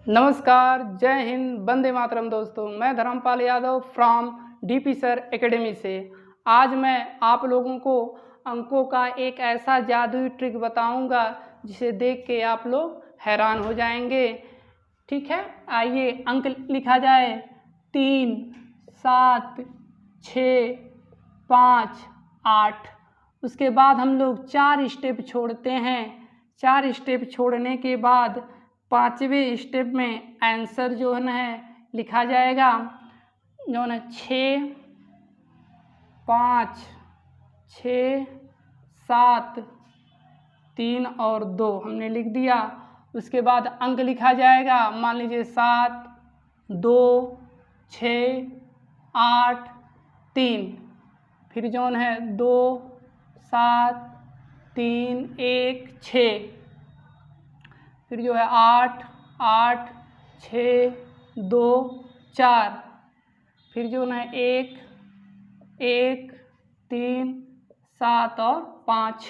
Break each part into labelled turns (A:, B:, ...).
A: नमस्कार, जय हिंद, वंदे मातरम दोस्तों। मैं Dharmpal Yadav from DP sir academy से। आज मैं आप लोगों को अंकों का एक ऐसा जादुई ट्रिक बताऊंगा जिसे देख के आप लोग हैरान हो जाएंगे। ठीक है, आइए अंक लिखा जाए 3, 7, 6, 5, 8। उसके बाद हम लोग 4 स्टेप छोड़ते हैं। 4 स्टेप छोड़ने के बाद 5वें स्टेप में आंसर जो है लिखा जाएगा, जो है 6, 5, 6, 7, 3 और 2 हमने लिख दिया। उसके बाद अंक लिखा जाएगा, मान लीजिए 7, 2, 6, 8, 3। फिर जो है 2, 7, 3, 1, 6। फिर जो है 8, 8, 6, 2, 4। फिर जो है 1, 1, 3, 7 और 5।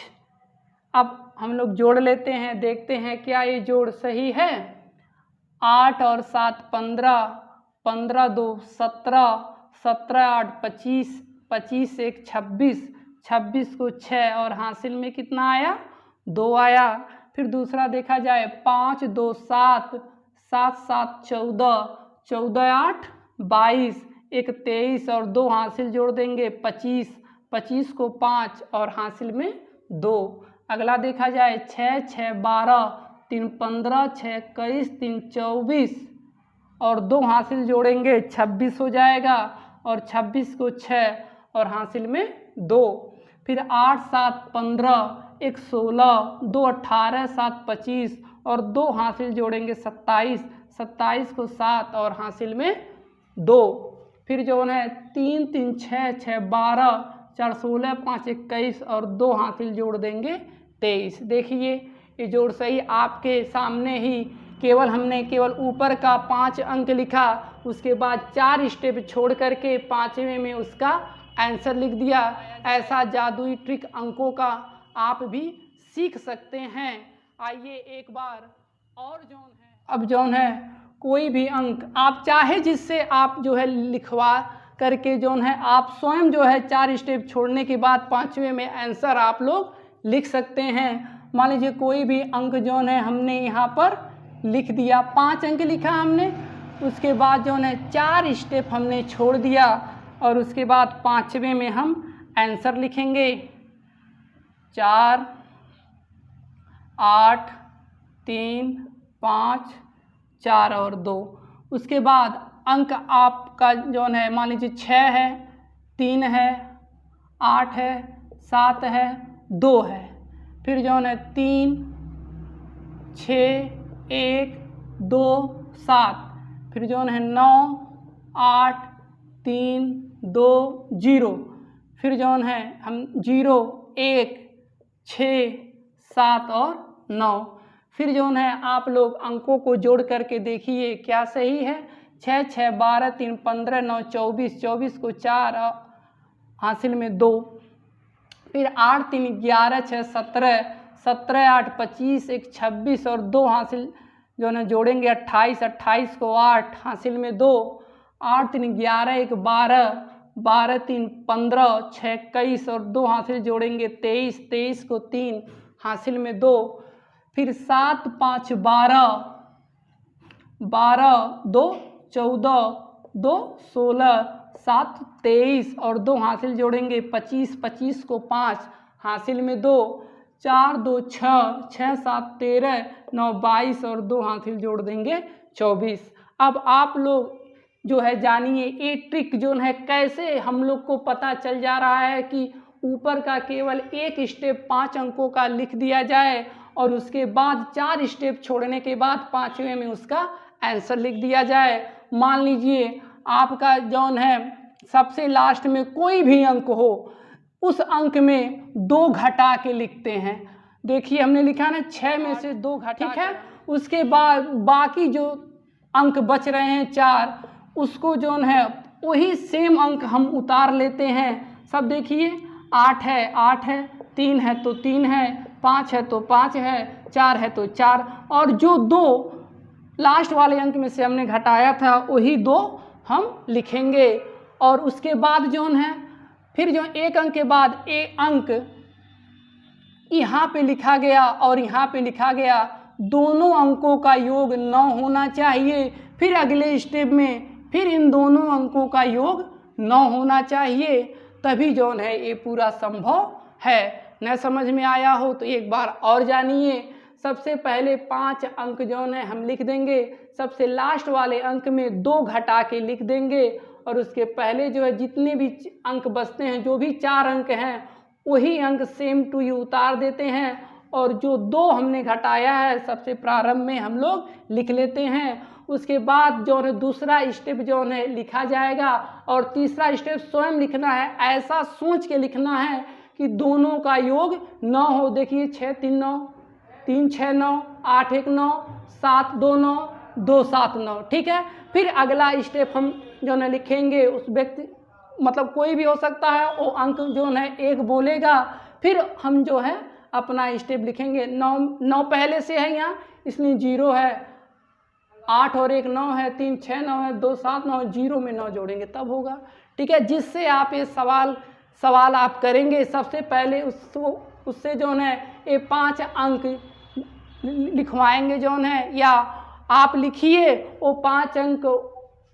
A: अब हम लोग जोड़ लेते हैं, देखते हैं क्या ये जोड़ सही है। 8 और 7 15, 15 2 17, 17 8 25, 25 1 26, 26 को 6 और हासिल में कितना आया, 2 आया। फिर दूसरा देखा जाए 5 2 7, 7 7 14, 14 8 22, 1 23 और 2 हासिल जोड़ देंगे 25, 25 को 5 और हासिल में 2। अगला देखा जाए 6 6 12, 3 15, 6 21, 3 24 और 2 हासिल जोड़ेंगे 26 हो जाएगा और 26 को 6 और हासिल में 2। फिर 8 7 15, 1 16, 2 18, 7 25 और 2 हासिल जोड़ेंगे 27, 27 को 7 और हासिल में 2। फिर जो है 3 3 6 6 12, 4 16, 5 21 और 2 हासिल जोड़ देंगे 23। देखिए ये जोड़ सही आपके सामने ही, केवल हमने ऊपर का 5 अंक लिखा, उसके बाद 4 स्टेप छोड़ करके 5वें में उसका आंसर लिख दिया। ऐसा जादुई ट्रिक अंकों का आप भी सीख सकते हैं। आइए एक बार और अब जौन है कोई भी अंक आप चाहे जिससे आप जो है लिखवा करके जो है आप स्वयं जो है 4 स्टेप छोड़ने के बाद 5वें में आंसर आप लोग लिख सकते हैं। मान लीजिए कोई भी अंक जो है हमने यहाँ पर लिख दिया, 5 अंक लिखा हमने, उसके बाद जो है 4 स्टेप हमने छोड़ दिया और उसके बाद 5वें में हम आंसर लिखेंगे 4, 8, 3, 5, 4 और 2। उसके बाद अंक आपका जो है मान लीजिए 6 है, 3 है, 8 है, 7 है, 2 है। फिर जो है 3, 6, 1, 2, 7। फिर जो है 9, 8, 3, 2, 0। फिर जो है हम 0, 1, 6, 7 और 9। फिर जो है आप लोग अंकों को जोड़ करके देखिए क्या सही है। 6 6 12, 3 15, 9 24, 24 को 4 हासिल में 2। फिर 8 3 11, 6 17, 17 8 25, 1 26 और 2 हासिल जो है जोड़ेंगे 28, 28 को 8 हासिल में 2। 8 3 11, 1 12, 12 3 15, 6 21 और 2 हासिल जोड़ेंगे 23, 23 को 3 हासिल में 2। फिर 7 5 12, 12 2 14, 2 16, 7 23 और 2 हासिल जोड़ेंगे 25, 25 को 5 हासिल में 2। 4 2 6, 6 7 13, 9 22 और 2 हासिल जोड़ देंगे 24। अब आप लोग जो है जानिए ये ट्रिक जो है कैसे हम लोग को पता चल जा रहा है कि ऊपर का केवल एक स्टेप 5 अंकों का लिख दिया जाए और उसके बाद 4 स्टेप छोड़ने के बाद 5वें में उसका आंसर लिख दिया जाए। मान लीजिए आपका जौन है सबसे लास्ट में कोई भी अंक हो, उस अंक में 2 घटा के लिखते हैं। देखिए हमने लिखा ना 6 में से 2 घटा, ठीक है। उसके बाद बाकी जो अंक बच रहे हैं 4, उसको जो है वही सेम अंक हम उतार लेते हैं। सब देखिए 8 है 8 है, 3 है तो 3 है, 5 है तो 5 है, 4 है तो 4 और जो 2 लास्ट वाले अंक में से हमने घटाया था वही 2 हम लिखेंगे। और उसके बाद जो है फिर जो एक अंक के बाद एक अंक यहाँ पे लिखा गया और यहाँ पे लिखा गया, दोनों अंकों का योग 9 होना चाहिए। फिर अगले स्टेप में फिर इन दोनों अंकों का योग 9 होना चाहिए, तभी जो है ये पूरा संभव है। न समझ में आया हो तो एक बार और जानिए। सबसे पहले 5 अंक जो है हम लिख देंगे, सबसे लास्ट वाले अंक में 2 घटा के लिख देंगे, और उसके पहले जो है जितने भी अंक बचते हैं, जो भी 4 अंक हैं, वही अंक सेम टू यू उतार देते हैं, और जो 2 हमने घटाया है सबसे प्रारंभ में हम लोग लिख लेते हैं। उसके बाद जो है दूसरा स्टेप जो है लिखा जाएगा, और तीसरा स्टेप स्वयं लिखना है। ऐसा सोच के लिखना है कि दोनों का योग 9 हो। देखिए 6 3 9, 3 6 9, 8 1 9, 7 2 9, 2 7 9, ठीक है। फिर अगला स्टेप हम जो है लिखेंगे, उस व्यक्ति मतलब कोई भी हो सकता है, वो अंक जो है 1 बोलेगा, फिर हम जो है अपना स्टेप लिखेंगे। 9 पहले से है यहाँ, इसलिए 0 है, 8 और 1 9 है, 3 6 9 है, 2 7 9, 0 में 9 जोड़ेंगे तब होगा, ठीक है। जिससे आप ये सवाल आप करेंगे, सबसे पहले उससे जो है ये 5 अंक लिखवाएंगे जो है, या आप लिखिए वो 5 अंक,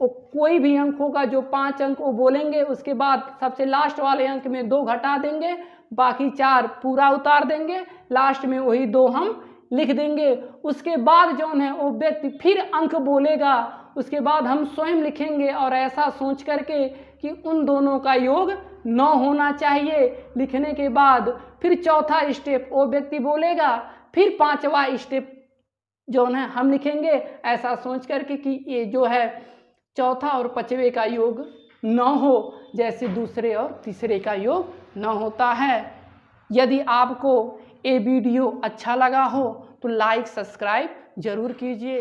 A: वो कोई भी अंक होगा जो 5 अंक वो बोलेंगे, उसके बाद सबसे लास्ट वाले अंक में 2 घटा देंगे, बाकी 4 पूरा उतार देंगे, लास्ट में वही 2 हम लिख देंगे। उसके बाद जो है वो व्यक्ति फिर अंक बोलेगा, उसके बाद हम स्वयं लिखेंगे, और ऐसा सोच करके कि उन दोनों का योग 9 होना चाहिए। लिखने के बाद फिर चौथा स्टेप वो व्यक्ति बोलेगा, फिर 5वां स्टेप जो है हम लिखेंगे, ऐसा सोच करके कि ये जो है चौथा और 5वें का योग 9 हो, जैसे दूसरे और तीसरे का योग 9 होता है। यदि आपको ये वीडियो अच्छा लगा हो तो लाइक सब्सक्राइब जरूर कीजिए।